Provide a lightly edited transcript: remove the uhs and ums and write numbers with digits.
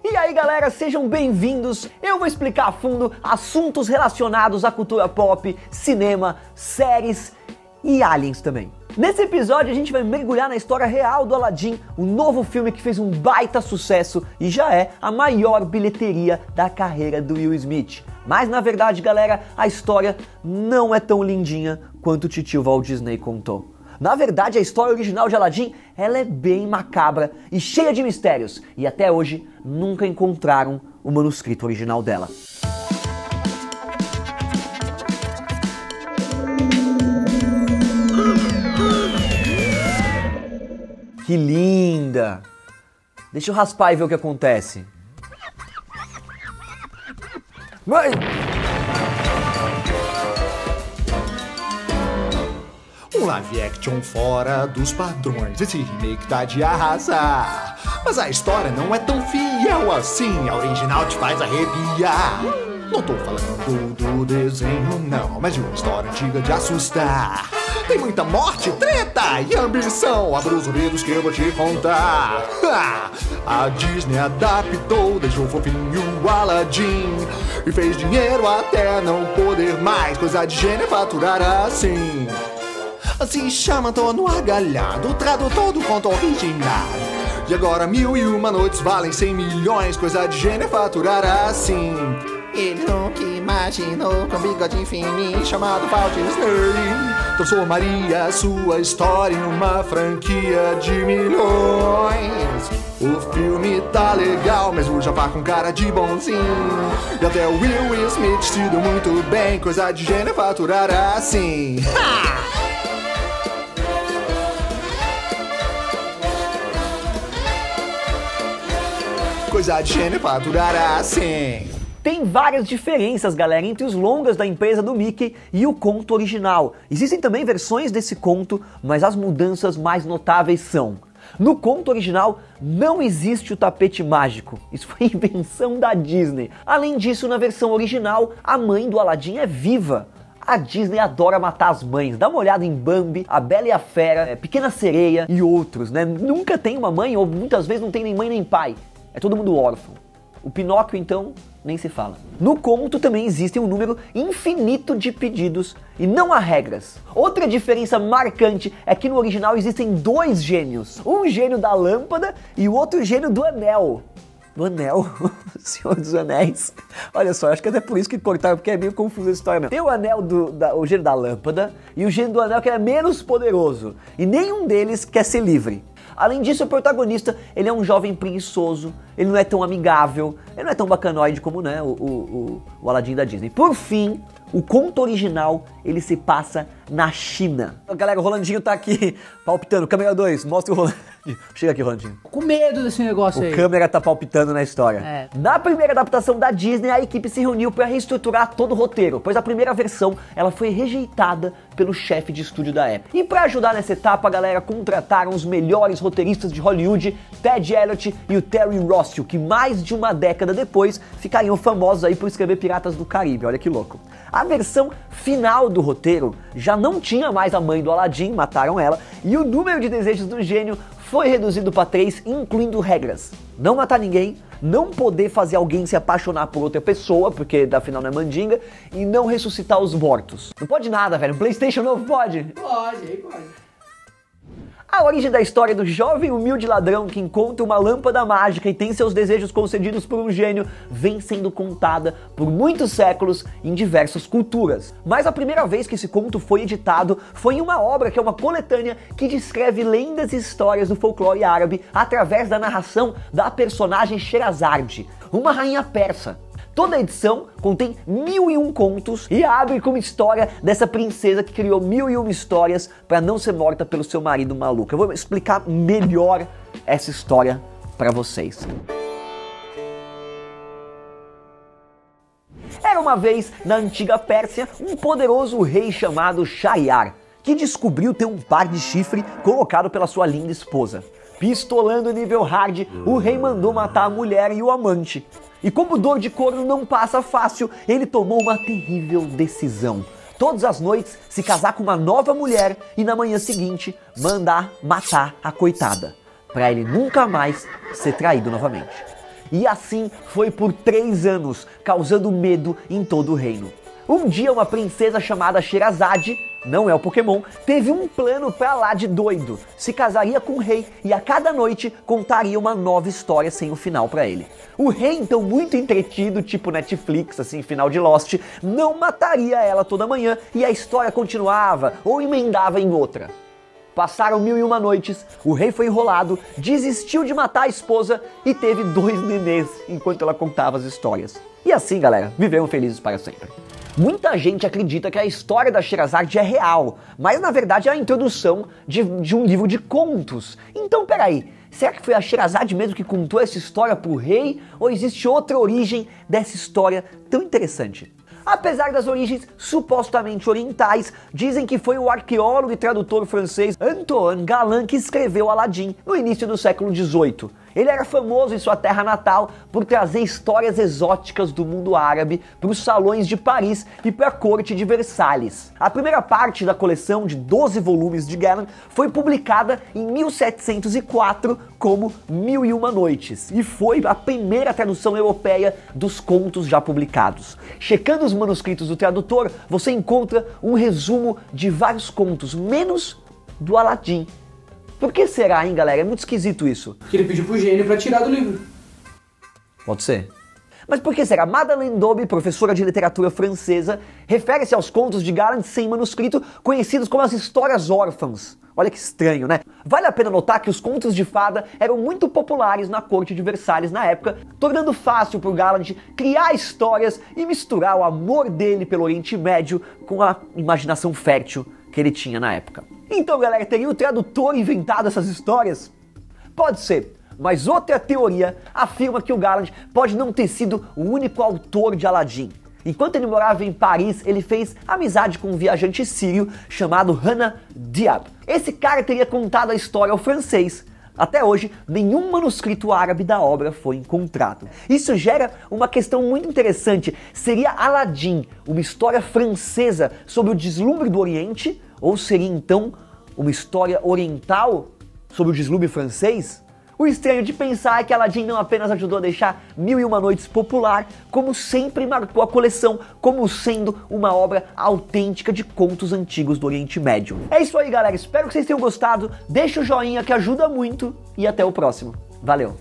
E aí galera, sejam bem-vindos. Eu vou explicar a fundo assuntos relacionados à cultura pop, cinema, séries e aliens também. Nesse episódio a gente vai mergulhar na história real do Aladdin, o novo filme que fez um baita sucesso e já é a maior bilheteria da carreira do Will Smith. Mas na verdade galera, a história não é tão lindinha quanto o titio Walt Disney contou. Na verdade, a história original de Aladdin, ela é bem macabra e cheia de mistérios, e até hoje nunca encontraram o manuscrito original dela. Que linda! Deixa eu raspar e ver o que acontece. Mãe! Um live action fora dos padrões, esse remake tá de arrasar. Mas a história não é tão fiel assim, a original te faz arrepiar. Não tô falando do desenho não, mas de uma história antiga de assustar. Tem muita morte, treta e ambição, abra os ouvidos que eu vou te contar. A Disney adaptou, deixou fofinho o Aladdin e fez dinheiro até não poder mais, coisa de gênio é faturar assim. Se chama Tono Argalhado, o tradutor do conto original. E agora 1001 noites valem 100 milhões, coisa de gênio é faturar assim. Ele nunca imaginou que um bigode fininho chamado Walt Disney transformaria sua história em uma franquia de milhões. O filme tá legal, mas o Jafar com cara de bonzinho. E até o Will Smith se deu muito bem, coisa de gênio é faturar assim. Coisa de gênio é faturar assim. Tem várias diferenças, galera, entre os longas da empresa do Mickey e o conto original. Existem também versões desse conto, mas as mudanças mais notáveis são: no conto original não existe o tapete mágico, isso foi invenção da Disney. Além disso, na versão original, a mãe do Aladdin é viva. A Disney adora matar as mães, dá uma olhada em Bambi, A Bela e a Fera, Pequena Sereia e outros, né? Nunca tem uma mãe, ou muitas vezes não tem nem mãe nem pai. É todo mundo órfão. O Pinóquio, então, nem se fala. No conto também existe um número infinito de pedidos e não há regras. Outra diferença marcante é que no original existem dois gênios. Um gênio da lâmpada e o outro gênio do anel. Do anel? Senhor dos Anéis. Olha só, acho que até por isso que cortaram, porque é meio confusa a história mesmo. Tem o anel o gênio da lâmpada e o gênio do anel que é menos poderoso. E nenhum deles quer ser livre. Além disso, o protagonista, ele é um jovem preguiçoso, ele não é tão amigável, ele não é tão bacanoide como, né, o Aladdin da Disney. Por fim, o conto original, ele se passa na China. Galera, o Rolandinho tá aqui palpitando. Câmera 2, mostra o Rolandinho. Chega aqui, Rolandinho. Com medo desse negócio aí. O câmera tá palpitando na história. É. Na primeira adaptação da Disney, a equipe se reuniu para reestruturar todo o roteiro, pois a primeira versão, ela foi rejeitada pelo chefe de estúdio da época. E para ajudar nessa etapa, galera, contrataram os melhores roteiristas de Hollywood, Ted Elliott e o Terry Rossio, que mais de uma década depois ficariam famosos aí por escrever Piratas do Caribe. Olha que louco. A versão final do roteiro já não tinha mais a mãe do Aladdin, mataram ela, e o número de desejos do gênio foi reduzido para 3, incluindo regras: não matar ninguém, não poder fazer alguém se apaixonar por outra pessoa, porque afinal não é mandinga, e não ressuscitar os mortos. Não pode nada, velho. Um PlayStation novo pode? Pode. A origem da história do jovem humilde ladrão que encontra uma lâmpada mágica e tem seus desejos concedidos por um gênio vem sendo contada por muitos séculos em diversas culturas. Mas a primeira vez que esse conto foi editado foi em uma obra que é uma coletânea que descreve lendas e histórias do folclore árabe através da narração da personagem Sherazade, uma rainha persa. Toda a edição contém 1001 contos e abre com uma história dessa princesa que criou 1001 histórias para não ser morta pelo seu marido maluco. Eu vou explicar melhor essa história para vocês. Era uma vez, na antiga Pérsia, um poderoso rei chamado Shahryar, que descobriu ter um par de chifre colocado pela sua linda esposa. Pistolando nível hard, o rei mandou matar a mulher e o amante. E como dor de corno não passa fácil, ele tomou uma terrível decisão: todas as noites se casar com uma nova mulher e na manhã seguinte mandar matar a coitada, para ele nunca mais ser traído novamente. E assim foi por 3 anos, causando medo em todo o reino. Um dia uma princesa chamada Sherazade, não é o Pokémon, teve um plano pra lá de doido. Se casaria com o rei e a cada noite contaria uma nova história sem o final pra ele. O rei, então muito entretido, tipo Netflix, assim, final de Lost, não mataria ela toda manhã e a história continuava ou emendava em outra. Passaram 1001 noites, o rei foi enrolado, desistiu de matar a esposa e teve 2 nenês enquanto ela contava as histórias. E assim, galera, viveram felizes para sempre. Muita gente acredita que a história da Sherazade é real, mas na verdade é a introdução de um livro de contos. Então peraí, será que foi a Sherazade mesmo que contou essa história pro rei? Ou existe outra origem dessa história tão interessante? Apesar das origens supostamente orientais, dizem que foi o arqueólogo e tradutor francês Antoine Galland que escreveu Aladdin no início do século XVIII. Ele era famoso em sua terra natal por trazer histórias exóticas do mundo árabe para os salões de Paris e para a corte de Versalhes. A primeira parte da coleção de 12 volumes de Galland foi publicada em 1704 como 1001 Noites e foi a primeira tradução europeia dos contos já publicados. Checando os manuscritos do tradutor, você encontra um resumo de vários contos, menos do Aladdin. Por que será, hein, galera? É muito esquisito isso. Que ele pediu pro gênio pra tirar do livro. Pode ser. Mas por que será? Madeleine Daube, professora de literatura francesa, refere-se aos contos de Galland sem manuscrito, conhecidos como as histórias órfãs. Olha que estranho, né? Vale a pena notar que os contos de fada eram muito populares na corte de Versalhes na época, tornando fácil para o Galland criar histórias e misturar o amor dele pelo Oriente Médio com a imaginação fértil que ele tinha na época. Então, galera, teria o tradutor inventado essas histórias? Pode ser, mas outra teoria afirma que o Galland pode não ter sido o único autor de Aladdin. Enquanto ele morava em Paris, ele fez amizade com um viajante sírio chamado Hannah Diab. Esse cara teria contado a história ao francês. Até hoje, nenhum manuscrito árabe da obra foi encontrado. Isso gera uma questão muito interessante. Seria Aladdin uma história francesa sobre o deslumbre do Oriente? Ou seria então uma história oriental sobre o deslumbre francês? O estranho de pensar é que Aladdin não apenas ajudou a deixar 1001 Noites popular, como sempre marcou a coleção como sendo uma obra autêntica de contos antigos do Oriente Médio. É isso aí, galera. Espero que vocês tenham gostado. Deixa o joinha que ajuda muito e até o próximo. Valeu!